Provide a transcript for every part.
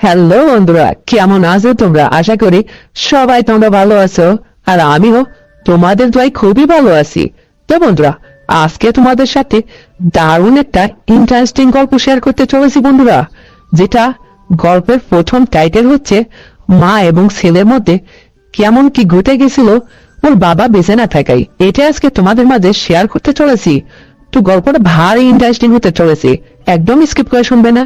Hello বন্ধুরা, কেমন আছো তোমরা? আশা করি সবাই তোমরা ভালো আছো, আর আমিও তোমাদের দোয়ায় খুবই ভালো আছি। তো বন্ধুরা, আজকে তোমাদের সাথে দারুণ একটা ইন্টারেস্টিং গল্প শেয়ার করতে চলেছি বন্ধুরা, যেটা গল্পের প্রথম টাইটেল হচ্ছে মা এবং ছেলের মধ্যে কেমন কি ঘটে গেছিল ওর বাবা বেঁচে না থাকাই। এটা আজকে তোমাদের মাঝে শেয়ার করতে চলেছি। তো গল্পটা ভারী ইন্টারেস্টিং হতে চলেছে, একদম স্কিপ করে শুনবে না।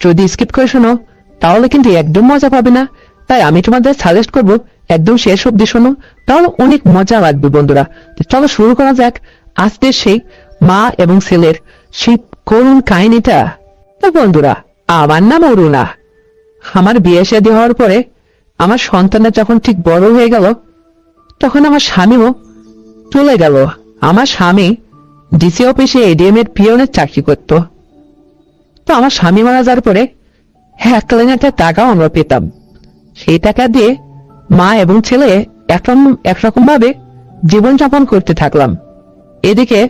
যদি স্কিপ করে শোনো তাহলে কিন্তু একদম মজা পাবে না। তাই আমি তোমাদের সাজেস্ট করবো একদম শেষ অব্দি শোনো, তাহলে অনেক মজা লাগবে বন্ধুরা। তো চলো শুরু করা যাক আজকের সেই মা এবং ছেলের সেই করুণ কাহিনীটা। তো বন্ধুরা, আমার নাম অরুণা। আমার বিয়ে শাদী হওয়ার পরে আমার সন্তানরা যখন ঠিক বড় হয়ে গেল, তখন আমার স্বামীও চলে গেল। আমার স্বামী ডিসি অফিসে এডিএম এর পিয়নের চাকরি করত। তো আমার স্বামী মারা যাওয়ার পরে একটা টাকাও আমরা পেতাম। সেই টাকা দিয়ে মা এবং ছেলে একরকম ভাবে জীবনযাপন করতে থাকলাম। এদিকে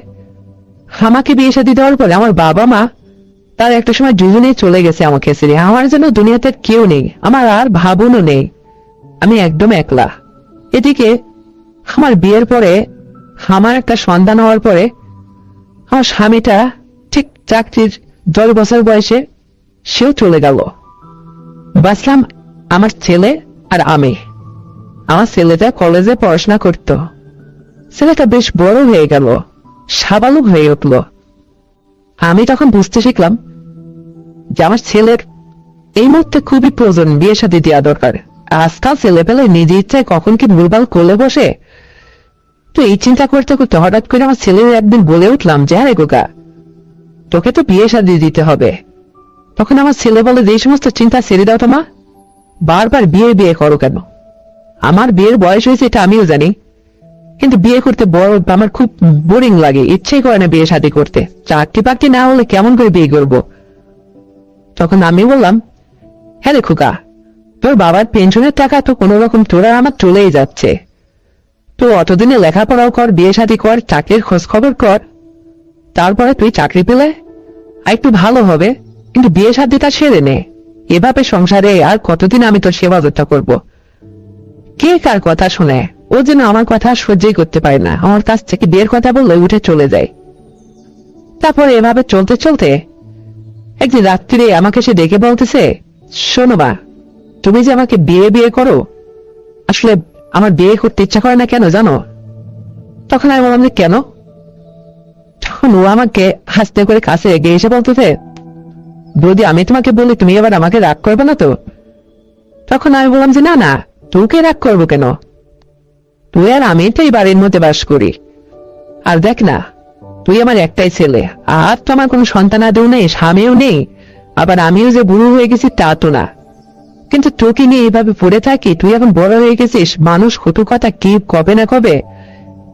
আমাকে বিয়ে শাদী দেওয়ার পরে আমার বাবা মা তার একটা সময় দুজনেই চলে গেছে আমাকে ছেড়ে। আমার যেন দুনিয়াতে কেউ নেই, আমার আর ভাবনও নেই, আমি একদম একলা। এদিকে আমার বিয়ের পরে আমার একটা সন্তান হওয়ার পরে আমার স্বামীটা ঠিক চাকরির 10 বছর বয়সে সেও চলে গেল। বাঁচলাম আমার ছেলে আর আমি। আমার ছেলেটা কলেজে পড়াশোনা করত। ছেলেটা বেশ বড় হয়ে গেল, সাবালক হয়ে উঠল। আমি তখন বুঝতে শিখলাম যে আমার ছেলের এই মুহূর্তে খুবই প্রয়োজন বিয়ে শাদী দেওয়া দরকার। আজকাল ছেলে পেলে নিজে ইচ্ছায় কখন কি ভুলভাল করলে বসে। তো এই চিন্তা করতে করতে হঠাৎ করে আমার ছেলের একদিন বলে উঠলাম যে আরে গোকা, তোকে তো বিয়ে শাদী দিতে হবে। তখন আমার ছেলে বলে যে এই সমস্ত চিন্তা ছেড়ে দাও তো মা, বারবার বিয়ে বিয়ে করো কেন? আমার বিয়ের বয়স হয়েছে এটা আমিও জানি, কিন্তু বিয়ে করতে আমার খুব বোরিং লাগে, ইচ্ছেই করে না বিয়ে শাদী করতে। চাকরি বাকরি না হলে কেমন করে বিয়ে করব? তখন আমি বললাম, হ্যাঁ রে খোকা, তোর বাবার পেনশনের টাকা তো কোন রকম তোরা আমার চলেই যাচ্ছে। তো অতদিনে লেখাপড়াও কর, বিয়ে শাদী কর, চাকরির খোঁজ খবর কর, তারপরে তুই চাকরি পেলে একটু ভালো হবে, কিন্তু বিয়ে শাদীটা সেরে নে। এভাবে সংসারে আর কতদিন আমি তোর সেবা যত্ন করবো? কে কার কথা শুনে? ও যেন আমার কথা সহ্যই করতে পারে না, আমার কাছ থেকে বিয়ের কথা বললে উঠে চলে যায়। তারপরে এভাবে চলতে চলতে একদিন রাত্রিরে আমাকে সে ডেকে বলতেছে, শোনো মা, তুমি যে আমাকে বিয়ে বিয়ে করো, আসলে আমার বিয়ে করতে ইচ্ছা করে না কেন জানো? তখন আমি বললাম যে কেন? তখন ও আমাকে হাসতে করে কাছে এগিয়ে এসে বলতেছে, যদি আমি তোমাকে বলি তুমি এবার আমাকে রাগ করবে না তো? তখন আমি বললাম যে না না, তোকে রাগ করবো কেন? তুই আর আমি তো এই বাড়ির মধ্যে বাস করি, আর দেখ না, তুই আমার একটাই ছেলে, আর তো আমার কোনো সন্তান আদেও নেই, স্বামীও নেই, আবার আমিও যে বুড়ো হয়ে গেছি তা তো না। কিন্তু তোকে নিয়ে এইভাবে পড়ে থাকি, তুই এখন বড় হয়ে গেছিস, মানুষ কটু কথা কি কবে না কবে,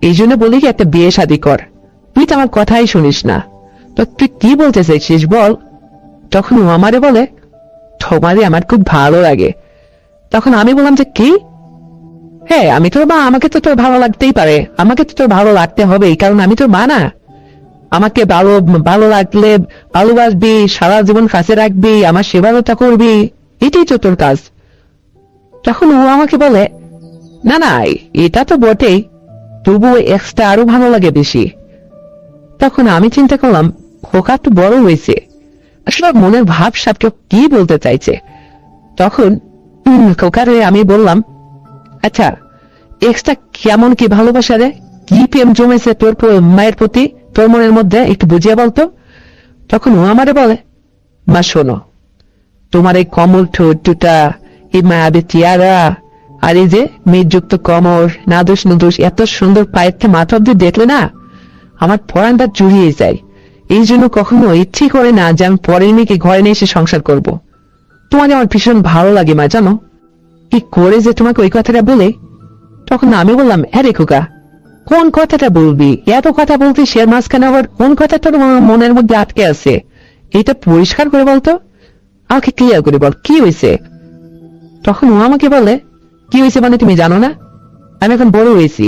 এই জন্য বলি কি একটা বিয়ে শাদী কর। তুই তো আমার কথাই শুনিস না, তো তুই কি বলতে চাইছিস বল? তখন ও আমারে বলে, তোমারে আমার খুব ভালো লাগে। তখন আমি বললাম যে কি? হ্যাঁ আমি তোর মা, আমাকে তো তোর ভালো লাগতেই পারে, আমাকে তো তোর ভালো লাগতে হবে, কারণ আমি তোর মা না? আমাকে ভালো ভালো লাগলে ভালোবাসবি, সারা জীবন কাছে রাখবি, আমার সেবারতা করবি, এটাই তো তোর কাজ। তখন ও আমাকে বলে, না না এটা তো বটেই, তবুও এক্সট্রা আরো ভালো লাগে বেশি। তখন আমি চিন্তা করলাম, খোকা তো বড় হয়েছে, আসলে মনের ভাব সাপটা কি বলতে চাইছে। তখন খোকারে আমি বললাম, আচ্ছা এক্সট্রা কেমন কি ভালোবাসা রে, কি প্রেম জমেছে তোর মায়ের প্রতি তোর মনের মধ্যে, একটু বুঝিয়ে বলতো। তখন ও আমারে বলে, মা শোনো, তোমার এই কমল ঠোঁট দুটা, এই মায়াবী চেহারা, আর এই যে মেঘযুক্ত কমর, নাদুস নুদুস এত সুন্দর পায়ের মাথা অব্দি দেখলে না আমার পরানটা জুড়িয়ে যায়। এই জন্য কখনো ইচ্ছে করে না যে আমি পরের মেয়েকে ঘরে নিয়ে এসে সংসার করব। তোমাকে আমার ভীষণ ভালো লাগে মা, জানো? কি করে যে তোমাকে ওই কথাটা বলে। তখন আমি বললাম, হ্যাঁ রে খোকা, কোন কথাটা বলবি? এত কথা বলতে সে মাঝখানে আবার কোন কথাটা মনের মধ্যে আটকে আছে, এটা পরিষ্কার করে বলতো, আমাকে ক্লিয়ার করে বল কি হয়েছে। তখন ও আমাকে বলে, কি হয়েছে মানে তুমি জানো না? আমি এখন বড় হয়েছি,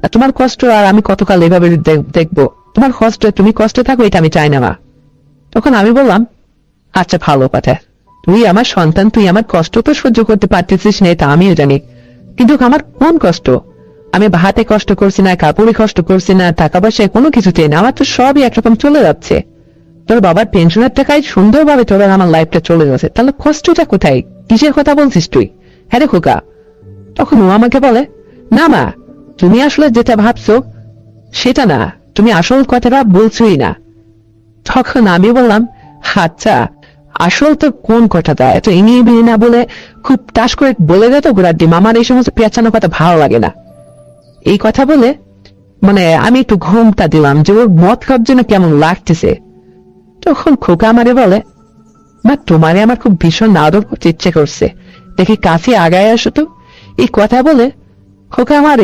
আর তোমার কষ্ট আর আমি কতকাল এভাবে দেখবো? তোমার কষ্ট, তুমি কষ্টে থাকো এটা আমি চাই না মা। তখন আমি বললাম, আচ্ছা ভালো কথা, তুই আমার সন্তান, তুই আমার কষ্ট তো সহ্য করতে পারতেছিস না, এটা আমিও জানি। কিন্তু আমার কোন কষ্ট? আমি হাতে কষ্ট করছি না, কাপড়ে কষ্ট করছি না, টাকা পয়সায় কোনো কিছুতে না, আমার তো সবই একরকম চলে যাচ্ছে। তোর বাবার পেনশনের টাকায় সুন্দরভাবে তোর আর আমার লাইফটা চলে যাচ্ছে, তাহলে কষ্টটা কোথায়? কিসের কথা বলছিস তুই? হ্যাঁ রে খোকা। তখন ও আমাকে বলে, না মা, তুমি আসলে যেটা ভাবছো সেটা না, তুমি আসল কথাটা বলছোই না। তখন আমি বললাম, আচ্ছা আসল তো কোন কথাটা? এত ইনিয়ে বিনিয়ে না বলে খুব টাস করে বলে দে তো গোড়ার ডিম, আমার এই সমস্ত পেঁচানো কথা ভালো লাগে না। এই কথা বলে মানে আমি একটু ঘুমটা দিলাম যে ওর মদ খাওয়ার জন্য কেমন লাগতেছে। তখন খোকা আমারে বলে, মা তোমারে আমার খুব ভীষণ আদর করতে ইচ্ছে করছে, দেখি কাছে আগায় আসো তো। এই কথা বলে খোকা আমার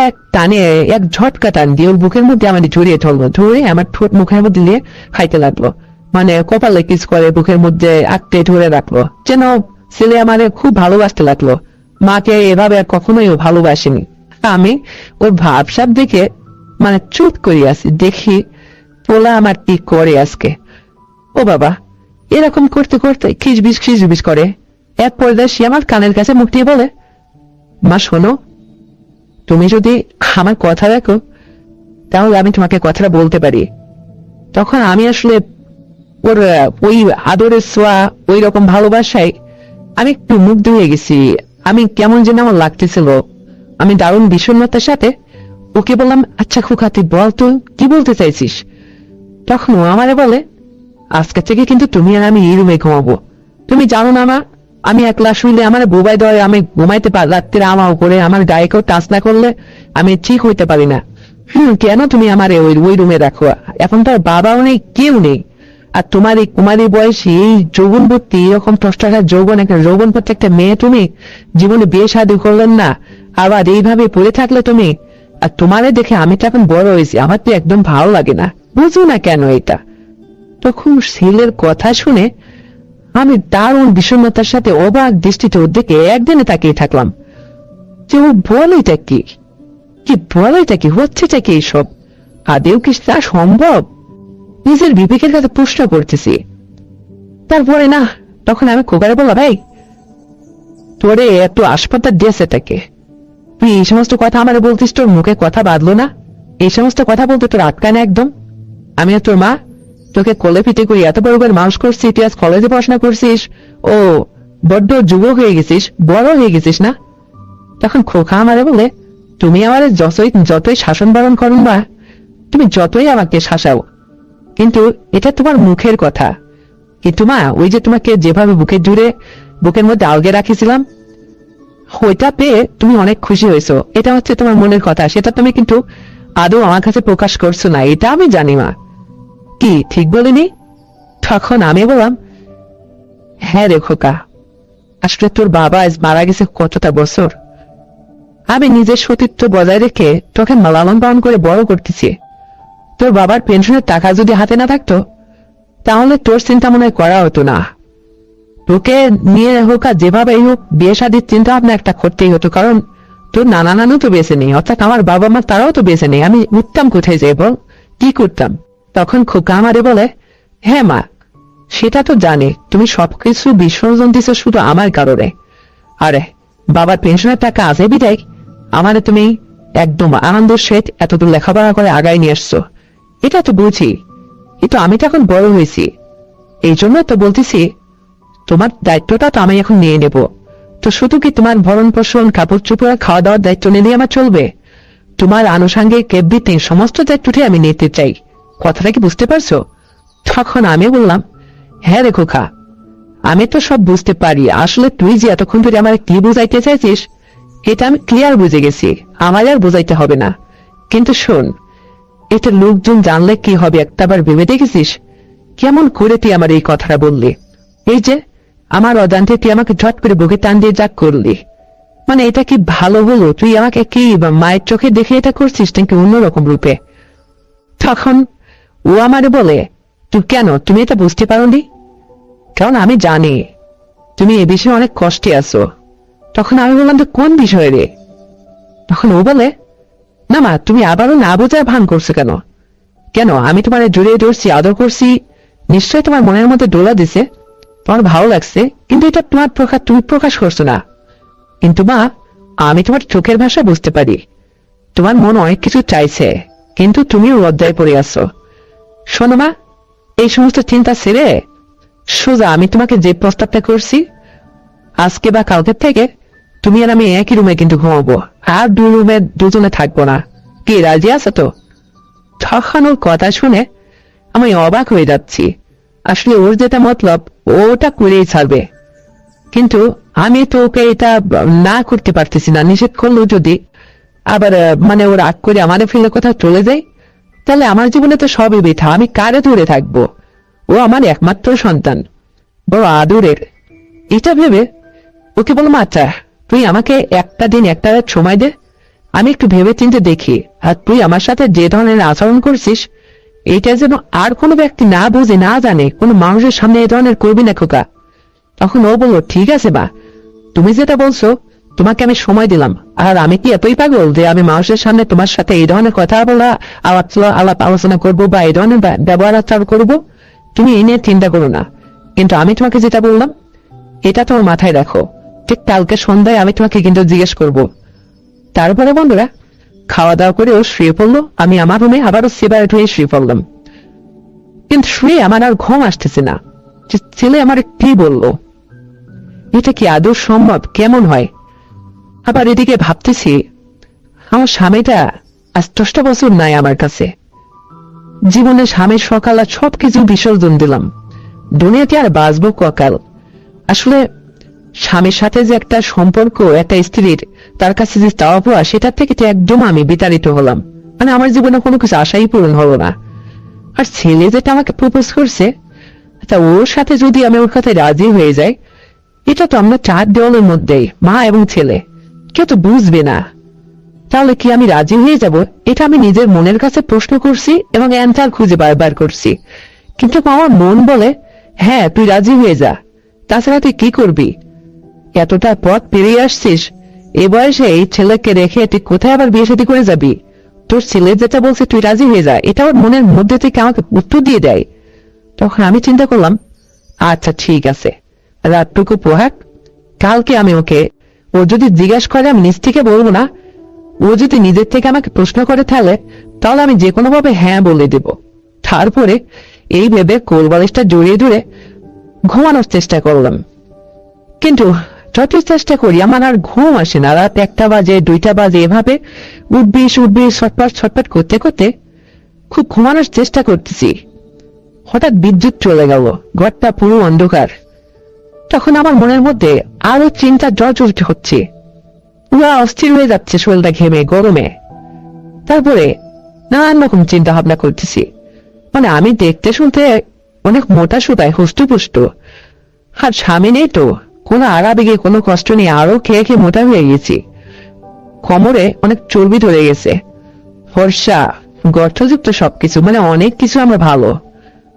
এক টানে, এক ঝটকা টান দিয়ে ওর বুকের মধ্যে আমাদের জড়িয়ে ধরলো, ধরে আমার ঠোঁট মুখের মধ্যে দিয়ে খাইতে লাগলো, মানে কপালে কিস করে বুকের মধ্যে আঁকতে ধরে রাখলো, যেন ছেলে আমারে খুব ভালোবাসতে লাগলো। মাকে এভাবে আর কখনোই ও ভালোবাসেনি। আমি ওর ভাবসাব দেখে মানে চুপ করে আছি, দেখি পোলা আমার কি করে আজকে। ও বাবা, এরকম করতে করতে খিসবিস করে এক পর্যায়ে সে আমার কানের কাছে মুখ দিয়ে বলে, মা শোনো, তুমি যদি আমার কথা রাখো তাহলে আমি তোমাকে কথাটা বলতে পারি। তখন আমি আসলে ওর ওই আদরের ছোঁয়া, ওই রকম ভালোবাসায় আমি একটু মুগ্ধ হয়ে গেছি। আমি কেমন যেন আমার লাগতেছিল, আমি দারুণ বিষণ্ণতার সাথে ওকে বললাম, আচ্ছা খোকা তুই বল তো কি বলতে চাইছিস? তখন ও আমারে বলে, আজকে থেকে কিন্তু তুমি আর আমি এই রুমে ঘুমাবো। তুমি জানো না মা, আমি একলা শুইলে আমার বোবাই দেয়, আমি ঘুমাইতে পারি রাত্রে, আমাও করে আমার গায়ে কেউ টাচ না করলে আমি ঠিক হইতে পারি না। কেন তুমি আমার ওই রুমে রাখো? এখন তো আর বাবাও নেই, কেউ নেই। আর তোমার এই কুমারী বয়সী এই যৌবনবর্তী এরকম টস্টাকার যৌবন, একটা যৌবনবর্তী একটা মেয়ে, তুমি জীবনে বিয়ে শাদী করলেন না, আবার এইভাবে পড়ে থাকলে তুমি। আর তোমারে দেখে আমি তো এখন বড় হয়েছি, আমার তো একদম ভালো লাগে না, বুঝো না কেন এটা? তখন ছেলের কথা শুনে আমি দারুণ বিষণ্ণতার সাথে অবাক দৃষ্টিতে ওর দিকে একদিনে তাকিয়ে থাকলাম যে ও বলেটা কি, কি বলেটা কি হচ্ছেটা কি এইসব? আদেও কি তা সম্ভব? নিজের বিবেকের কাছে প্রশ্ন করতেছি। তারপরে না, তখন আমি খোকারে বললাম, ভাই তোরে এত হাসপাতাল দিয়েছে তাকে, তুই এই সমস্ত কথা আমার বলতিস, তোর মুখে কথা বাঁধলো না? এই সমস্ত কথা বলতে তোর আটকায় না একদম? আমি আর তোর মা তোকে কোলে পিঠে করি এত বড় করে মানুষ করছি, তুই আজ কলেজে পড়াশোনা করছিস, ও বড্ড যুবক হয়ে গেছিস, বড় হয়ে গেছিস না? তখন খোকা আমারে বলে, তুমি আমার যতই শাসন বারণ করো বা তুমি যতই আমাকে শাসাও, কিন্তু এটা তোমার মুখের কথা। কিন্তু মা, ওই যে তোমাকে যেভাবে বুকের মধ্যে আলগে রাখিছিলাম, ওইটা পেয়ে তুমি অনেক খুশি হয়েছো, এটা হচ্ছে তোমার মনের কথা, সেটা তুমি কিন্তু আদৌ আমার কাছে প্রকাশ করছো না, এটা আমি জানি মা। কি ঠিক বলিনি? তখন আমি বললাম, হ্যাঁ রে খোকা, আসলে তোর বাবা আজ মারা গেছে কতটা বছর, আমি নিজের সতীত্ব বজায় রেখে তোকে লালন পালন করে বড় করতেছি। তোর বাবার পেনশনের টাকা যদি হাতে না থাকতো তাহলে তোর চিন্তা মনে করা হতো না, তোকে নিয়ে হোক আর যেভাবেই হোক বিয়ে শাদীর চিন্তা ভাবনা একটা করতেই হতো, কারণ তোর নানা নানু তো বেঁচে নেই, অর্থাৎ আমার বাবা মা তারাও তো বেঁচে নেই, আমি উঠতাম কোথায় যাই বল, কি করতাম? তখন খোকা আমারে বলে, হ্যাঁ মা সেটা তো জানি, তুমি সবকিছু বিসর্জন দিচ্ছ শুধু আমার কারণে। আরে বাবার পেনশনের টাকা আছে বিদায় আমারে তুমি একদম আনন্দ সহিত এতদূর লেখাপড়া করে আগায় নিয়ে আসছো, এটা তো বুঝি, কিন্তু আমি তো এখন বড় হয়েছি, এই জন্য তো বলতেছি তোমার দায়িত্বটা তো আমি এখন নিয়ে নেব। তো শুধু কি তোমার ভরণ পোষণ, কাপড় চোপড়, খাওয়া দাওয়ার দায়িত্ব নিলেই আমার চলবে? তোমার আনুষঙ্গিক এভরিথিং সমস্ত দায়িত্বটি আমি নিতে চাই, কথাটা কি বুঝতে পারছো? তখন আমি বললাম, হ্যাঁ রে খোকা, আমি তো সব বুঝতে পারি, আসলে তুই যে এতক্ষণ ধরে আমার কি বুঝাইতে চাইছিস এটা আমি ক্লিয়ার বুঝে গেছি, আমার আর বুঝাইতে হবে না। কিন্তু শোন, এটা লোকজন জানলে কি হবে একটাবার ভেবে দেখেছিস? কেমন করে তুই আমার এই কথাটা বললি? এই যে আমার অজান্তে তুই আমাকে ঝট করে বুকে টান দিয়ে যা করলি, মানে এটা কি ভালো হলো? তুই আমাকে কি মায়ের চোখে দেখে এটা করছিস নাকি অন্যরকম রূপে? তখন ও আমারে বলে, তুই কেন, তুমি এটা বুঝতে পারোনি? কারণ আমি জানি তুমি এ বিষয়ে অনেক কষ্টে আছো। তখন আমি বললাম, তো কোন বিষয়ে রে? তখন ও বলে, না মা তুমি আবারও না বোঝার ভান করছো কেন? কেন আমি তোমার জড়িয়ে ধরছি, আদর করছি, নিশ্চয়ই তোমার মনের মধ্যে ডোলা দিছে। তোমার ভালো লাগছে, কিন্তু এটা তোমার তুমি প্রকাশ করছো না। কিন্তু মা, আমি তোমার চোখের ভাষা বুঝতে পারি। তোমার মন অনেক কিছু চাইছে, কিন্তু তুমিও লজ্জায় পড়ে আছো। শোনো মা, এই সমস্ত চিন্তা ছেড়ে সোজা আমি তোমাকে যে প্রস্তাবটা করছি, আজকে বা কালকে থেকে তুমি আর আমি একই রুমে কিন্তু ঘুমাবো, আর 2 রুমে দুজনে থাকবো না। কি রাজি আছে তো? তখন ওর কথা শুনে আমি অবাক হয়ে যাচ্ছি। আসলে ওর যেটা মতলব ওটা করেই ছাড়বে, কিন্তু আমি তো ওকে এটা না করতে পারতেছি না। নিষেধ করলো যদি আবার মানে ওর রাগ করে আমাদের ফেলে কোথাও চলে যায়, তাহলে আমার জীবনে তো সবই বৃথা। আমি কারে দূরে থাকবো? ও আমার একমাত্র সন্তান, বড় আদরের। এটা ভেবে ওকে বললাম, আচ্ছা তুই আমাকে একটা দিন একটা রাত সময় দে, আমি একটু ভেবে চিন্তে দেখি। আর তুই আমার সাথে যে ধরনের আচরণ করছিস, এটা যেন আর কোনো ব্যক্তি না বুঝে না জানে, কোনো মানুষের সামনে এই ধরনের করবি না খোকা। তখন ও বললো, ঠিক আছে মা, তুমি যেটা বলছো তোমাকে আমি সময় দিলাম। আর আমি কি এতই পাগল যে আমি মানুষের সামনে তোমার সাথে এই ধরনের কথা বলা, আলাপ আলোচনা করবো বা এই ধরনের ব্যবহার আচার করবো? তুমি এই নিয়ে চিন্তা করো না। কিন্তু আমি তোমাকে যেটা বললাম এটা তোমার মাথায় রাখো। ঠিক কালকে সন্ধ্যায় আমি তোমাকে কিন্তু জিজ্ঞেস করব। তারপরে বন্ধুরা খাওয়া দাওয়া করে ও শুয়ে পড়লো। আমি আমার রুমে আবারও সেপারেট হয়ে শুয়ে পড়লাম। কিন্তু শুয়ে আমার আর ঘুম আসতেছে না। ছেলে আমার কি বললো, এটা কি আদৌ সম্ভব? কেমন হয়? আবার এদিকে ভাবতেছি, আমার স্বামীটা আজ 10টা বছর নাই আমার কাছে। জীবনে স্বামীর সকাল আর সবকিছু বিসর্জন দিলাম। দুনিয়াতে আর বাঁচবো ককাল। আসলে স্বামীর সাথে যে একটা সম্পর্ক, একটা স্ত্রীর তার কাছে যে চাওয়া পাওয়া, সেটার থেকে তো একদম আমি বিতাড়িত হলাম। মানে আমার জীবনে কোনো কিছু আশাই পূরণ হলো না। আর ছেলে যেটা আমাকে প্রপোজ করছে, তা ওর সাথে যদি আমি ওর কথায় রাজি হয়ে যাই, এটা তো আমরা 4 দেওয়ালের মধ্যেই, মা এবং ছেলে, কেউ তো বুঝবে না। তাহলে কি আমি রাজি হয়ে যাব? এটা আমি নিজের মনের কাছে প্রশ্ন করছি এবং অ্যান্সার খুঁজে বারবার করছি। কিন্তু আমার মন বলে, হ্যাঁ তুই রাজি হয়ে যা, তাছাড়া তুই কি করবি? এতটা পথ পেরিয়ে আসছিস, এ বয়সে এই ছেলেকে রেখে তুই কোথায় আবার বিয়ে শাদী করে যাবি? তোর ছেলে যেটা বলছে তুই রাজি হয়ে যা, এটা ওর মনের মধ্যে থেকে আমাকে উত্তর দিয়ে দেয়। তখন আমি চিন্তা করলাম, আচ্ছা ঠিক আছে, রাতটুকু পোহাক, কালকে আমি ওকে, ও যদি জিজ্ঞাসা করে আমি নিজ থেকে বলবো না, ও যদি নিজের থেকে আমাকে প্রশ্ন করে তাহলে আমি যে কোনো ভাবে হ্যাঁ বলে দেব। তারপরে এই ভেবে কোল বালিশটা জড়িয়ে ধরে ঘুমানোর চেষ্টা করলাম। কিন্তু যত চেষ্টা করি আমার আর ঘুম আসে না। রাত 1টা বাজে, 2টা বাজে, এভাবে উঠবি ছটপট করতে করতে খুব ঘুমানোর চেষ্টা করতেছি। হঠাৎ বিদ্যুৎ চলে গেল, ঘরটা পুরো অন্ধকার। তখন আমার মনের মধ্যে আরো চিন্তা জর্জরিত হচ্ছে। পুরা অস্থির হয়ে যাচ্ছে শরীরটা ঘেমে গরমে। তারপরে নানান রকম চিন্তা ভাবনা করতেছি। মানে আমি দেখতে শুনতে অনেক মোটা সুতায় হুষ্টপুষ্ট, আর স্বামী নেই তো, কোনো আরাবেগে কোনো কষ্ট নেই, আরো খেয়ে খেয়ে মোটা হয়ে গেছি। কোমরে অনেক চর্বি ধরে গেছে, ফর্সা গর্থযুক্ত সবকিছু, মানে অনেক কিছু আমরা ভালো।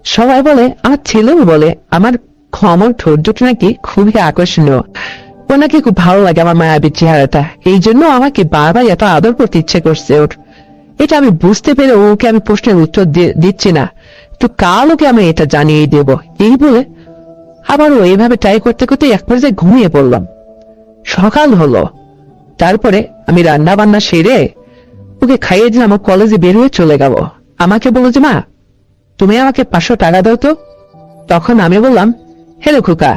সবাই বলে, আমার ছেলেও বলে আমার কোমর ধৈর্যটা নাকি খুবই আকর্ষণীয়। ও নাকি খুব ভালো লাগে আমার মায়াবী চেহারাটা, এই জন্য আমাকে বারবার এত আদর করতে ইচ্ছে করছে ওর। এটা আমি বুঝতে পেরে ওকে আমি প্রশ্নের উত্তর দিচ্ছি না, তো কাল ওকে আমি এটা জানিয়ে দেব। এই বলে আবারও এইভাবে ট্রাই করতে করতে এক পর্যায়ে ঘুমিয়ে পড়লাম। সকাল হলো, তারপরে আমি রান্না বান্না সেরে ওকে খাইয়ে দিলাম। আমার কলেজে বের হয়ে চলে গেল। আমাকে বললো যে, মা তুমি আমাকে 500 টাকা দাও তো। তখন আমি বললাম, হেলো খোকা,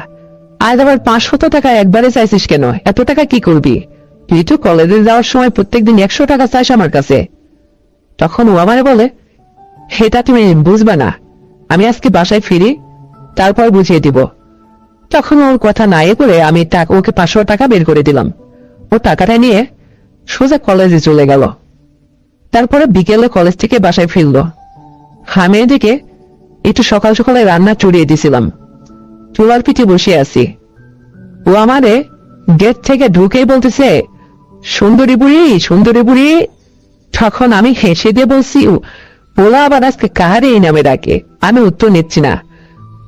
আজ আবার 500 টাকা একবারে চাইছিস কেন? এত টাকা কি করবি? তুই তো কলেজে যাওয়ার সময় প্রত্যেকদিন 100 টাকা চাইস আমার কাছে। তখন ও আমারে বলে, সেটা তুমি বুঝবা না, আমি আজকে বাসায় ফিরি, তারপর বুঝিয়ে দিব। তখন ওর কথা নাই করে আমি ওকে 500 টাকা বের করে দিলাম। ও টাকাটা নিয়ে সোজা কলেজে চলে গেল। তারপরে বিকেলে কলেজ থেকে বাসায় ফিরলো। আমি এদিকে একটু সকাল সকালে রান্না চড়িয়ে দিছিলাম, চুলার পিঠে বসে আছি। ও আমারে গেট থেকে ঢুকেই বলতেছে, সুন্দরী বুড়ি। তখন আমি হেসে দিয়ে বলছি, ওলা আবার আজকে কাহারে এই নামে ডাকে? আমি উত্তর নিচ্ছি না।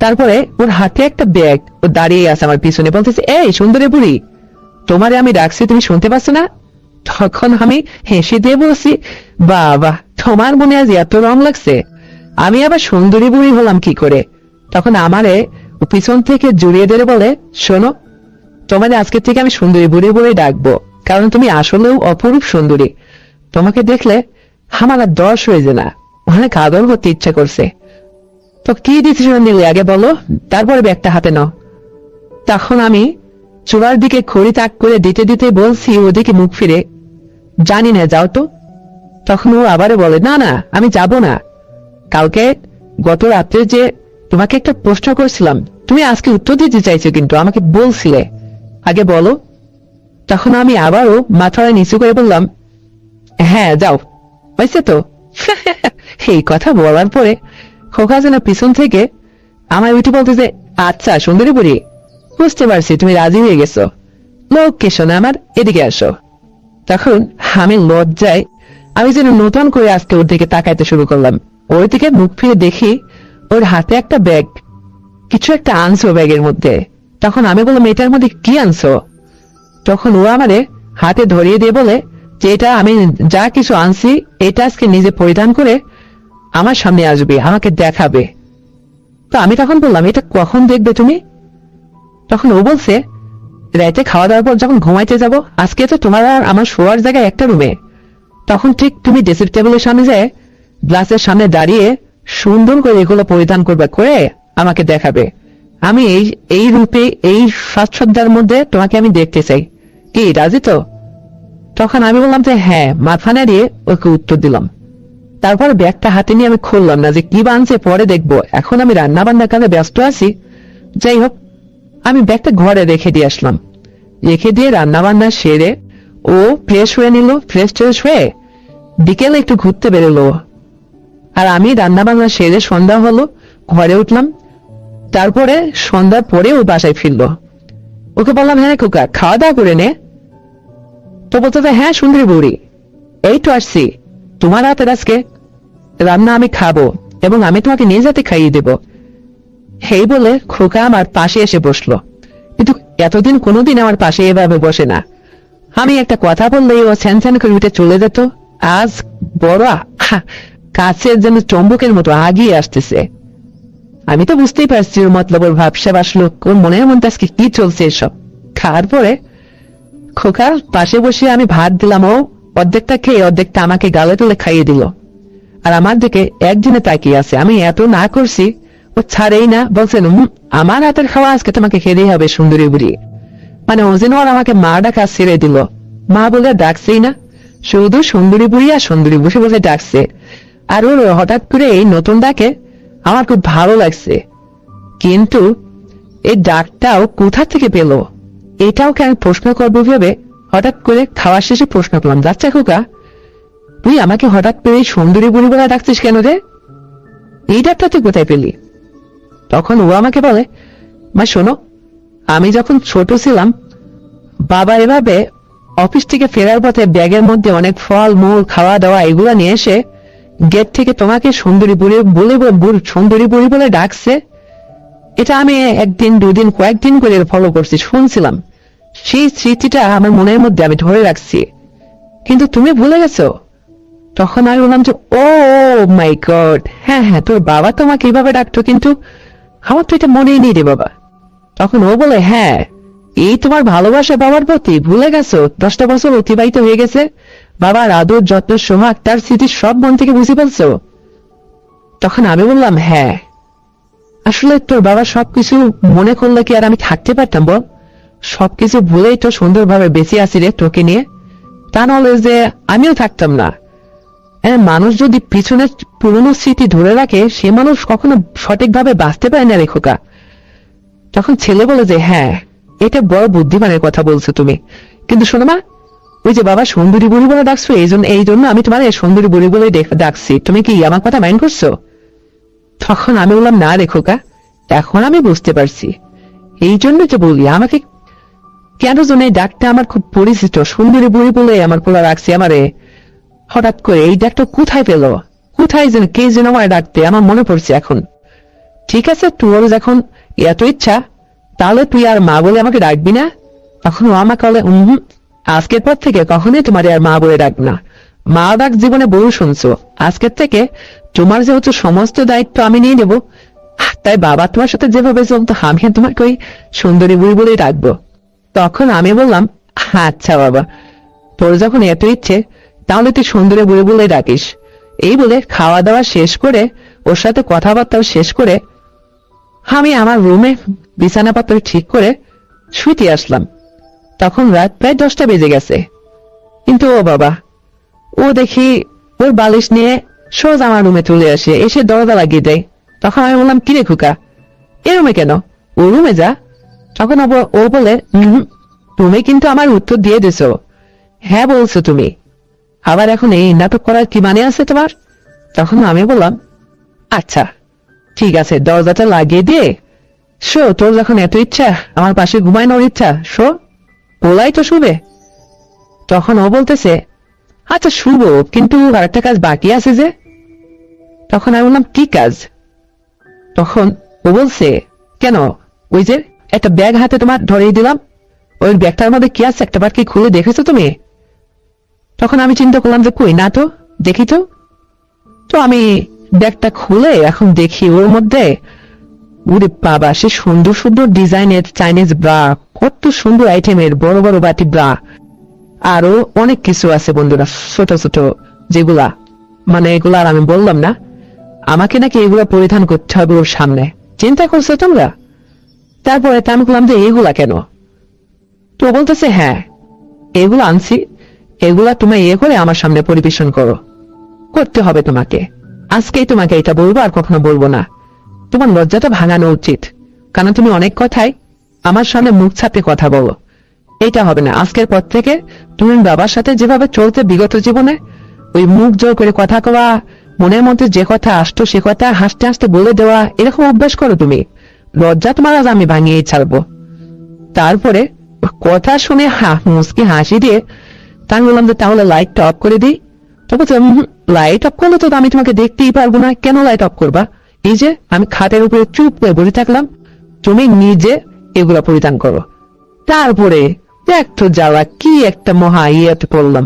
তারপরে ওর হাতে একটা ব্যাগ, ও দাঁড়িয়ে আছে আমার পিছনে, বলতেছে, এই সুন্দরী বুড়ি, তোমারে আমি ডাকছি, তুমি শুনতে পাচ্ছ না? তখন আমি হেসে দিয়ে বলছি, বাবা তোমার মনে আজ এত রং লাগছে, আমি আবার সুন্দরী বুড়ি হলাম কি করে? তখন আমারে ও পিছন থেকে জড়িয়ে ধরে বলে, শোনো, তোমাদের আজকে থেকে আমি সুন্দরী বুড়ি বলে ডাকবো, কারণ তুমি আসলেও অপরূপ সুন্দরী। তোমাকে দেখলে আমার আর দশ হয়ে যায় না, অনেক আদর করতে ইচ্ছা করছে। তো কি ডিসিশন নিলে আগে বলো, তারপরে ব্যাগটা হাতে নাও। তখন আমি চূড়ার দিকে খড়ি তাক করে দিতে দিতে বলছি ওদিকে মুখ ফিরে, জানি না, যাও তো। তখন ও আবারও বলে, না না, আমি যাব না। কালকে গত রাত্রে যে তোমাকে একটা প্রশ্ন করছিলাম, তুমি আজকে উত্তর দিতে চাইছো, কিন্তু আমাকে বলছিলে আগে বলো। তখন আমি আবারও মাথায় নিচু করে বললাম, হ্যাঁ যাও, হয়েছে তো। এই কথা বলার পরে খোকা যেন পিছন থেকে আমার উঠে বলতেছে, আচ্ছা সুন্দরী বুড়ি, বুঝতে পারছি তুমি রাজি হয়ে গেছো, লোক কে শোনা আমার, এদিকে আসো। তখন আমি লজ্জায় আমি যেন নতুন করে আজকে ওর দিকে তাকাইতে শুরু করলাম। ওর দিকে মুখ ফিরে দেখি ওর হাতে একটা ব্যাগ, কিছু একটা আনছো ব্যাগের মধ্যে। তখন আমি বললাম, এটার মধ্যে কি আনছো? তখন ও আমারে হাতে ধরিয়ে দিয়ে বলে যে এটা আমি যা কিছু আনছি এটা আজকে নিজে পরিধান করে আমার সামনে আসবে, আমাকে দেখাবে। তো আমি তখন বললাম, এটা কখন দেখবে তুমি? তখন ও বলছে, রাতে খাওয়া দাওয়ার পর যখন ঘুমাইতে যাব, আজকে তো তোমার আর আমার শোয়ার জায়গায় একটা রুমে, তখন ঠিক তুমি ড্রেসিং টেবিলের সামনে যায় গ্লাসের সামনে দাঁড়িয়ে সুন্দর করে এগুলো পরিধান করবে, করে আমাকে দেখাবে। আমি এই এই রূপে এই সাজসজ্জার মধ্যে তোমাকে আমি দেখতে চাই, কি রাজি তো? তখন আমি বললাম যে হ্যাঁ, মাথা নাড়িয়ে ওকে উত্তর দিলাম। তারপর ব্যাগটা হাতে নিয়ে আমি খুললাম না যে কি বানছে পরে দেখবো, এখন আমি রান্না বান্নার কাজে ব্যস্ত আছি। যাই হোক, আমি ব্যাগটা ঘরে রেখে দিয়ে আসলাম। রেখে দিয়ে রান্না বান্না সেরে ও ফ্রেশ হয়ে নিল, ফ্রেশ ট্রেশ হয়ে বিকেলে একটু ঘুরতে বেরোলো। আর আমি রান্না বান্না সেরে সন্ধ্যা হলো, ঘরে উঠলাম। তারপরে সন্ধ্যার পরে ও বাসায় ফিরলো। ওকে বললাম, হ্যাঁ খোকা, খাওয়া দাওয়া করে নে। তো বলতে, হ্যাঁ সুন্দরী বুড়ি, এই তো আসছি, তোমার হাতের আজকে রান্না আমি খাবো এবং আমি তোমাকে নিয়ে যেতে খাইয়ে দেব। এই বলে খোকা আমার পাশে এসে বসলো, কিন্তু এতদিন কোনোদিন আমার পাশে এভাবে বসে না। আমি একটা কথা বললেই ও স্যান স্যান করে উঠে চলে যেত। আজ বড় কাছের যেন চম্বকের মতো আগিয়ে আসতেছে। আমি তো বুঝতেই পারছি ওর মতলব, ওর ভাবসাব আসলো, ওর মনের মধ্যে আজকে কি চলছে এসব। খাওয়ার পরে খোকার পাশে বসে আমি ভাত দিলাম, ও অর্ধেকটা খেয়ে অর্ধেকটা আমাকে গালে তুলে খাইয়ে দিল। আর আমার দিকে একদিনে তাকিয়ে আছে। আমি এত না করছি, ও ছাড়েই না, বলছেন আমার হাতের খাওয়া আজকে তোমাকে খেতেই হবে সুন্দরী বুড়ি। মানে ও যেন আর আমাকে মা ডাকা ছেড়ে দিল, মা বলে ডাকছেই না, শুধু সুন্দরী বুড়ি আর সুন্দরী বসে বসে ডাকছে। আর ওর হঠাৎ করে এই নতুন ডাকে আমার খুব ভালো লাগছে, কিন্তু এই ডাকটাও কোথা থেকে পেল এটাও কি আমি প্রশ্ন করবো ভেবে হঠাৎ করে খাওয়ার শেষে প্রশ্ন করলাম, যাচ্ছে খোকা, তুই আমাকে হঠাৎ করে সুন্দরী বুড়ি বলে ডাকছিস কেন রে? এই ডাকটা তুই কোথায় পেলি? তখন ও আমাকে বলে, মা শোনো, আমি যখন ছোট ছিলাম, বাবা এভাবে অফিস থেকে ফেরার পথে ব্যাগের মধ্যে অনেক ফল মূল খাওয়া দাওয়া এগুলা নিয়ে এসে গেট থেকে তোমাকে সুন্দরী বুড়ি বলে সুন্দরী বুড়ি বলে ডাকছে। এটা আমি একদিন দুদিন কয়েকদিন করে ফলো করছি, শুনছিলাম। সেই স্মৃতিটা আমার মনের মধ্যে আমি ধরে রাখছি, কিন্তু তুমি ভুলে গেছো। তখন আমি বললাম যে ও মাই গড, হ্যাঁ হ্যাঁ, তোর বাবা তোমাকে এইভাবে ডাকতো, কিন্তু আমার তো এটা মনেই নেই রে বাবা। তখন ও বলে, হ্যাঁ, এই তোমার ভালোবাসা বাবার প্রতি ভুলে গেছো? 10টা বছর অতিবাহিত হয়ে গেছে, বাবার আদর যত্ন সোহাগ তার স্মৃতি সব মন থেকে বুঝে ফেলছো? তখন আমি বললাম, হ্যাঁ, আসলে তোর বাবা সবকিছু মনে করলে কি আর আমি থাকতে পারতাম বল? সবকিছু ভুলেই তো সুন্দরভাবে বেঁচে আছি রে তোকে নিয়ে, তা নাহলে যে আমিও থাকতাম না। মানুষ যদি পিছনের পুরনো স্মৃতি ধরে রাখে, সে মানুষ কখনো সঠিকভাবে বাঁচতে পারে না রে খোকা। তখন ছেলে বলে যে হ্যাঁ, এটা বড় বুদ্ধিমানের কথা বলছো তুমি, কিন্তু শোনো মা, ওই যে বাবা সুন্দরী বুড়ি বলে ডাকছো, এই জন্য আমি তোমার সুন্দরী বুড়ি বলে ডাকছি, তুমি কি আমার কথা মাইন্ড করছো? তখন আমি বললাম, না রে খোকা, এখন আমি বুঝতে পারছি, এই জন্য তো বলি আমাকে কেন যেন এই ডাকটা আমার খুব পরিচিত, সুন্দরী বুড়ি বলে আমার পোলা রাখছি আমারে। হঠাৎ করে এই ডাকটা কোথায় পেল, কোথায় যেন কে যেন আমার ডাকতে, আমার মনে পড়ছে এখন। ঠিক আছে, তোর যখন এত ইচ্ছা, তাহলে তুই আর মা বলে আমাকে ডাকবি না? তখন ও আমাকে বলে, আজকের পর থেকে কখনোই তোমার আর মা বলে ডাক না, মা ডাক জীবনে বহু শুনছো, আজকের থেকে তোমার যেহেতু সমস্ত দায়িত্ব আমি নিয়ে নেব, তাই বাবা তোমার সাথে যেভাবে চলতো আমি তোমাকে ওই সুন্দরী বুড়ি বলেই রাখবো। তখন আমি বললাম, আচ্ছা বাবা, তোর যখন এত ইচ্ছে তাহলে তুই সুন্দরী বুড়ি বলে ডাকিস। এই বলে খাওয়া দাওয়া শেষ করে ওর সাথে কথাবার্তাও শেষ করে আমি আমার রুমে বিছানাপত্র ঠিক করে শুইতে আসলাম। তখন রাত প্রায় 10টা বেজে গেছে, কিন্তু ও বাবা, ও দেখি ওর বালিশ নিয়ে সোজা আমার রুমে চলে আসে, এসে দরজা লাগিয়ে দেয়। তখন আমি বললাম, কিরে খোকা, এ রুমে কেন? ও রুমে যা। তখন ও বলে, তুমি কিন্তু আমার উত্তর দিয়ে দিছো। হ্যাঁ বলছো তুমি, আবার এখন এই নাটক করার কি মানে আছে তোমার? তখন আমি বললাম, আচ্ছা ঠিক আছে, দরজাটা লাগিয়ে দিয়ে শো, তোর যখন এত ইচ্ছা আমার পাশে ঘুমানোর ইচ্ছা, শো, ওলাই তো শুবে। তখন ও বলতেছে, আচ্ছা শুভ, কিন্তু আরেকটা কাজ বাকি আছে যে। তখন আমি বললাম, কি কাজ? তখন ও বলছে, কেন, ওই যে একটা ব্যাগ হাতে তোমার ধরিয়ে দিলাম, ওই ব্যাগটার মধ্যে কি আছে একটা বার কি খুলে দেখেছো তুমি? তখন আমি চিন্তা করলাম যে কই না তো, দেখি তো। তো আমি ব্যাগটা খুলে এখন দেখি ওর মধ্যে, ওরে বাবা, সে সুন্দর সুন্দর ডিজাইনের চাইনিজ ব্রা, কত সুন্দর আইটেমের বড় বড় বাটি ব্রা, আরো অনেক কিছু আছে বন্ধুরা, ছোট ছোট, যেগুলা মানে এগুলা আর আমি বললাম না। আমাকে নাকি এগুলা পরিধান করতে হবে ওর সামনে, চিন্তা করছো তোমরা? তারপরে আমি বললাম যে এগুলা কেন? তো বলতেছে, হ্যাঁ এগুলো আনছি, এগুলা তুমি করে আমার সামনে পরিবেশন করো, করতে হবে তোমাকে, আজকেই তোমাকে এটা বলবো, আর কখনো বলবো না। তোমার লজ্জাটা ভাঙানো উচিত, কারণ তুমি অনেক কথাই আমার সামনে মুখ ছাপে কথা বলো। এটা হবে না, আজকের পর থেকে তুমি বাবার সাথে যেভাবে চলতে বিগত জীবনে, ওই মুখ জোর করে কথা কওয়া, মনের মধ্যে যে কথা আসতো সে কথা হাসতে হাসতে বলে দেওয়া, এরকম অভ্যাস করো তুমি। লজ্জা তোমার আজ আমি ভাঙিয়ে ছাড়বো। তারপরে কথা শুনে মুসকি হাসি দিয়ে তাই বললাম যে তাহলে লাইটটা অফ করে দিই। তবে লাইট অফ করলে তো আমি তোমাকে দেখতেই পারবো না। কেন লাইট অফ করবা? এই যে আমি খাটের উপরে চুপ করে বসে থাকলাম, তুমি নিজে এগুলো পরিধান করো। তারপরে একটু যাওয়া কি একটা মহা ইয়েতে পড়লাম।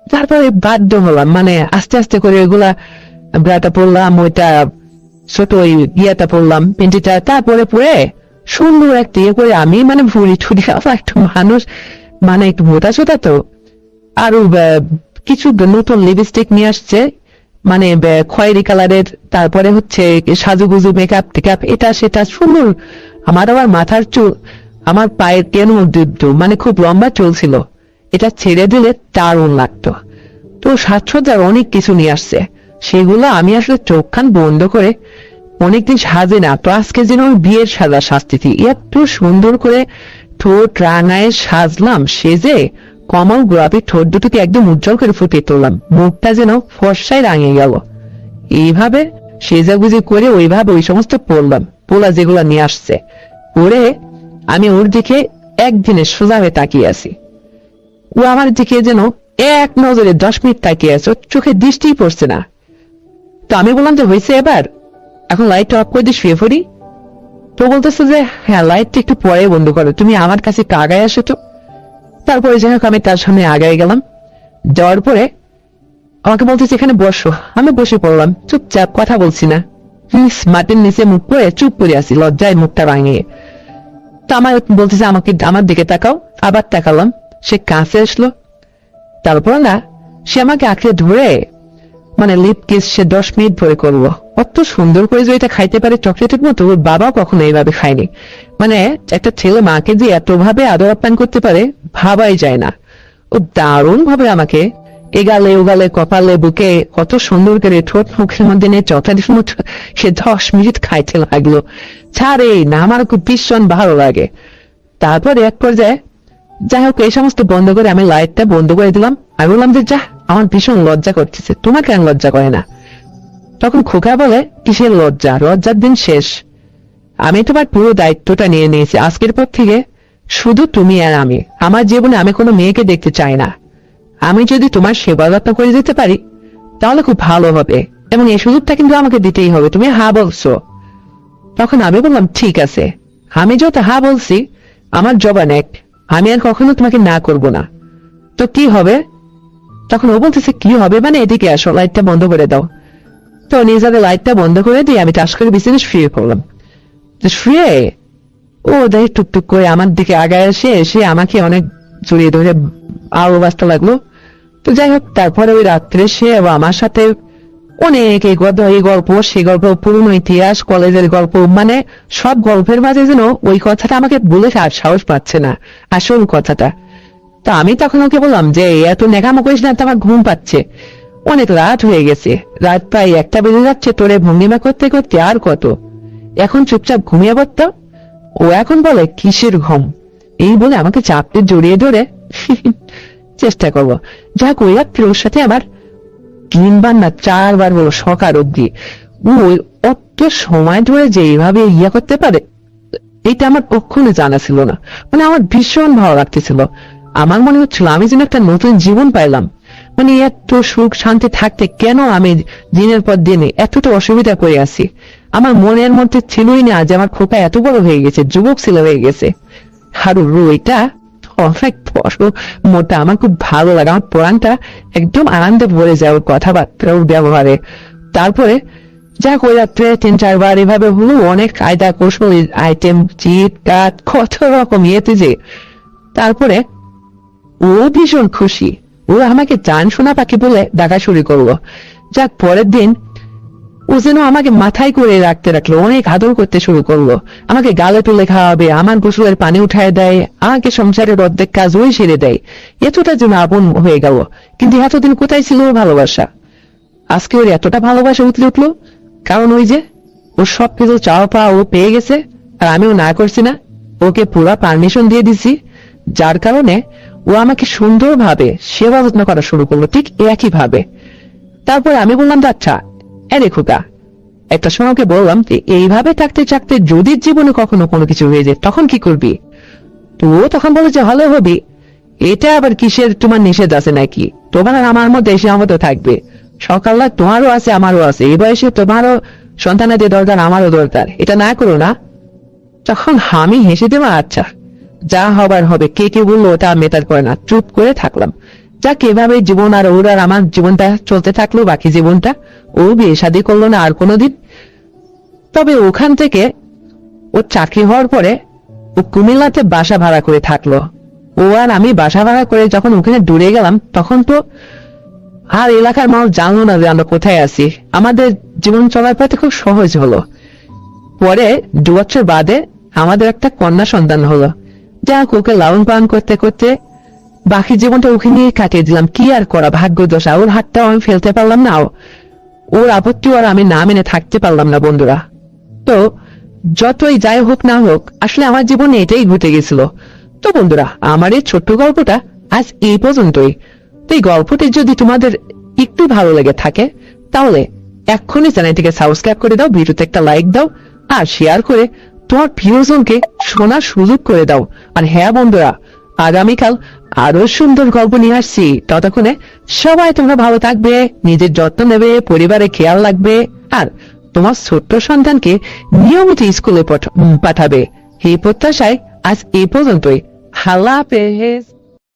তারপরে বাধ্য হলাম, মানে আস্তে আস্তে করে এগুলা ব্রাটা পড়লাম, ওইটা ছোট ওই ইয়েটা পড়লাম পেন্টিটা, তারপরে পরে সুন্দর একটা ইয়ে করে আমি মানে ভুড়ি ঠুড়ি একটু মানুষ, মানে একটু মোটা সোটা তো, আরো কিছু নতুন লিপস্টিক নিয়ে আসছে, মানে খয়েরি কালারের, তারপরে হচ্ছে সাজুগুজু মেকআপ টেকআপ, এটা সেটা সুন্দর। আমার আবার মাথার চুল, আমার পায়ের কেন মানে খুব লম্বা চুল ছিল, এটা ছেড়ে দিলে দারুণ লাগতো। তো সাজসজ্জার অনেক কিছু নিয়ে আসছে, সেগুলো আমি আসলে চোখ কান বন্ধ করে অনেকদিন সাজে না, তো আজকে যেন বিয়ের সাজা সাজতেছি, এত সুন্দর করে ঠোঁট রাঙায় সাজলাম, সেজে কমল গোলাপি ঠোঁট দুটোকে একদম উজ্জ্বল করে ফুটিয়ে তুললাম, মুখটা যেন ফর্সায় রাঙিয়ে গেল। এইভাবে সেজাগুজি করে ওইভাবে ওই সমস্ত পরলাম, পোলা যেগুলো নিয়ে আসছে পরে আমি ওর দিকে একদিনে সোজা হয়ে তাকিয়ে আছি। ও আমার দিকে যেন এক নজরে 10 মিনিট তাকিয়ে আছে, চোখে দৃষ্টিই পড়ছে না। তো আমি বললাম যে হয়েছে, এবার এখন লাইট অফ করে দিয়ে শুয়ে পড়ি। তো বলতেছে যে হ্যাঁ লাইটটা একটু পরে বন্ধ করো, তুমি আমার কাছে একটু আগায় আসো তো। তারপরে যাই হোক আমি তার সামনে আগায় গেলাম, যাওয়ার পরে আমাকে বলতেছে এখানে বসো। আমি বসে পড়লাম, চুপচাপ কথা বলছি না, মাটির নিচে মুখ করে চুপ করে আছি, লজ্জায় মুখটা রাঙিয়ে। তো আমার বলতেছে আমাকে আমার দিকে তাকাও, আবার তাকালাম, সে কাছে আসলো। তারপর না সে আমাকে আঁকড়ে ধরে মানে লিপ কিস সে 10 মিনিট ধরে করলো। অত সুন্দর করে যে এটা খাইতে পারে চকলেটের মতো, ওর বাবা কখনো এইভাবে খায়নি। মানে একটা ছেলে মাকে যে এত ভাবে আদর আপ্যায়ন করতে পারে ভাবাই যায় না। ও দারুণ ভাবে আমাকে এগালে ওগালে কপালে বুকে কত সুন্দর করে ঠোঁট মুখের মধ্যে নিয়ে চকলেটের মতো সে 10 মিনিট খাইতে লাগলো। ছাড়ে না, আমার খুব ভীষণ ভালো লাগে। তারপর এক পর্যায়ে যাই হোক এই সমস্ত বন্ধ করে আমি লাইটটা বন্ধ করে দিলাম। আমি বললাম যে যা, আমার ভীষণ লজ্জা করতেছে, তোমার কেন লজ্জা করে না? তখন খোকা বলে, কিসের লজ্জা, লজ্জার দিন শেষ, আমি তোমার পুরো দায়িত্বটা নিয়ে নিয়েছি, আজকের পর থেকে শুধু তুমি আর আমি। আমার জীবনে আমি কোনো মেয়েকে দেখতে চাই না, আমি যদি তোমার সেবা যত্ন করে দিতে পারি তাহলে খুব ভালো হবে, এবং এই সুযোগটা কিন্তু আমাকে দিতেই হবে, তুমি হা বলছো। তখন আমি বললাম ঠিক আছে, আমি যত হা বলছি আমার জবান এক, আমি আর কখনো তোমাকে না করব না। তো কি হবে? তখন ও বলতেছে কি হবে মানে, এদিকে আসো, লাইটটা বন্ধ করে দাও। তো নিজেদের লাইটটা বন্ধ করে দিয়ে আমি টাস করে বিছানে শুয়ে পড়লাম। তো শুয়ে ও দেখে টুকটুক করে আমার দিকে আগায় এসে আমাকে অনেক জড়িয়ে ধরে আলো বাজতে লাগলো। তো যাই হোক, তারপরে ওই রাত্রে সে আমার সাথে অনেক এই গল্প সে গল্প, পুরনো ইতিহাস, কলেজের গল্প, মানে সব গল্পের মাঝে যেন ওই কথাটা আমাকে বলে আর সাহস পাচ্ছে না, আসল কথাটা। তা আমি তখন ওকে বললাম যে এত নেকামো করিস না, তো আমার ঘুম পাচ্ছে, অনেক রাত হয়ে গেছে, রাত প্রায় 1টা বেজে যাচ্ছে, তোরে ভঙ্গিমা করতে করতে আর কত, এখন চুপচাপ ঘুমিয়ে পড়তো। ও এখন বলে কিসের ঘুম, এই বলে আমাকে চাপতে জড়িয়ে ধরে চেষ্টা করবো। যাক, ওই রাত্রে ওর সাথে আমার 3বার না 4বার বলো সকাল অব্দি, ওই অত সময় ধরে যে এইভাবে ইয়া করতে পারে এটা আমার কখনো জানা ছিল না। মানে আমার ভীষণ ভালো লাগতেছিল, আমার মনে হচ্ছিল আমি যেন একটা নতুন জীবন পাইলাম। মানে এত সুখ শান্তি থাকতে কেন আমি দিনের পর দিনে এতটা অসুবিধা করে আছি। আমার মনের মধ্যে ছিলই না যে আমার খোকা এত বড় হয়ে গেছে, যুবক ছেলে হয়ে গেছে। আর ওইটা অনেক বড় মোটা, আমার খুব ভালো লাগে, আমার প্রাণটা একদম আনন্দে ভরে যায় ওর কথাবার্তা, ওর ব্যবহারে। তারপরে যাক, ওই রাত্রে 3-4বার এভাবে হলো, অনেক কায়দা কৌশল আইটেম, চিট কাট কত রকম ইয়েতে যে। তারপরে ও ভীষণ খুশি, ও আমাকে জান শোনা পাখি বলে ডাকা শুরু করলো। যাক, পরের দিন ও যেন আমাকে মাথায় করে রাখতে রাখলো, অনেক আদর করতে শুরু করলো, আমাকে গালে তুলে খাওয়াবে, আমার গোসলের পানি উঠায় দেয়, আমাকে সংসারের অর্ধেক কাজ ওই সেরে দেয়। এতটা যেন আপন হয়ে গেল। কিন্তু এতদিন কোথায় ছিল ওর ভালোবাসা? আজকে ওর এতটা ভালোবাসা উঠলে উঠলো, কারণ ওই যে ওর সবকিছু চাওয়া পাওয়া ও পেয়ে গেছে, আর আমিও না করছি না, ওকে পুরো পারমিশন দিয়ে দিছি, যার কারণে ও আমাকে সুন্দরভাবে সেবা যত্ন করা শুরু করলো, ঠিক একই ভাবে। তারপরে আমি বললাম, আচ্ছা এরে খোকা, একটা সময় ওকে বললাম যে এইভাবে থাকতে থাকতে যদি জীবনে কখনো কোনো কিছু হয়ে যায় তখন কি করবি? তো ও তখন বলে যে ভালো হবে, এটা আবার কিসের তোমার নিষেধ আছে নাকি? তোমার আর আমার মধ্যে এসে আমাদের থাকবে, সকালবেলা তোমারও আছে আমারও আছে, এই বয়সে তোমারও সন্তানাদের দরকার, আমারও দরকার, এটা না করো না। তখন আমি হেসে দেবো, আচ্ছা যা হবার হবে, কে কে বললো ওটা মেটার করে না, চুপ করে থাকলাম। যাক, এভাবে জীবন আর ওর আর আমার জীবনটা চলতে থাকলো, বাকি জীবনটা। ও বিয়ে শাদী করলো না আর কোনোদিন। তবে ওখান থেকে ওর চাকরি হওয়ার পরে ও কুমিল্লাতে বাসা ভাড়া করে থাকলো। ও আর আমি বাসা ভাড়া করে যখন ওখানে দূরে গেলাম, তখন তো আর এলাকার মানুষ জানলো না যে আমরা কোথায় আছি। আমাদের জীবন চলার পথে খুব সহজ হলো। পরে 2 বছর বাদে আমাদের একটা কন্যা সন্তান হলো। যাক, ওকে লালন পালন করতে করতে বাকি জীবনটা ওকে নিয়ে কাটিয়ে দিলাম। কি আর করা, ভাগ্য দশা, ওর হাতটাও আমি ফেলতে পারলাম না, ওর আপত্তি আর আমি না মেনে থাকতে পারলাম না বন্ধুরা। তো যতই যাই হোক না হোক, আসলে আমার জীবনে এটাই ঘটে গেছিল। তো বন্ধুরা, আমার এই ছোট্ট গল্পটা আজ এই পর্যন্তই। তো এই গল্পটি যদি তোমাদের একটু ভালো লেগে থাকে তাহলে এক্ষুনি চ্যানেলটিকে সাবস্ক্রাইব করে দাও, ভিডিওতে একটা লাইক দাও, আর শেয়ার করে তোমার প্রিয়জনকে শোনার সুযোগ করে দাও। আর হ্যাঁ বন্ধুরা, আগামীকাল আরো সুন্দর গল্প নিয়ে আসছি। ততক্ষণে সবাই তোমরা ভালো থাকবে, নিজের যত্ন নেবে, পরিবারে খেয়াল রাখবে, আর তোমার ছোট্ট সন্তানকে নিয়মিত স্কুলে পাঠাবে। এই প্রত্যাশায় আজ এই পর্যন্তই। আল্লাহ হাফেজ।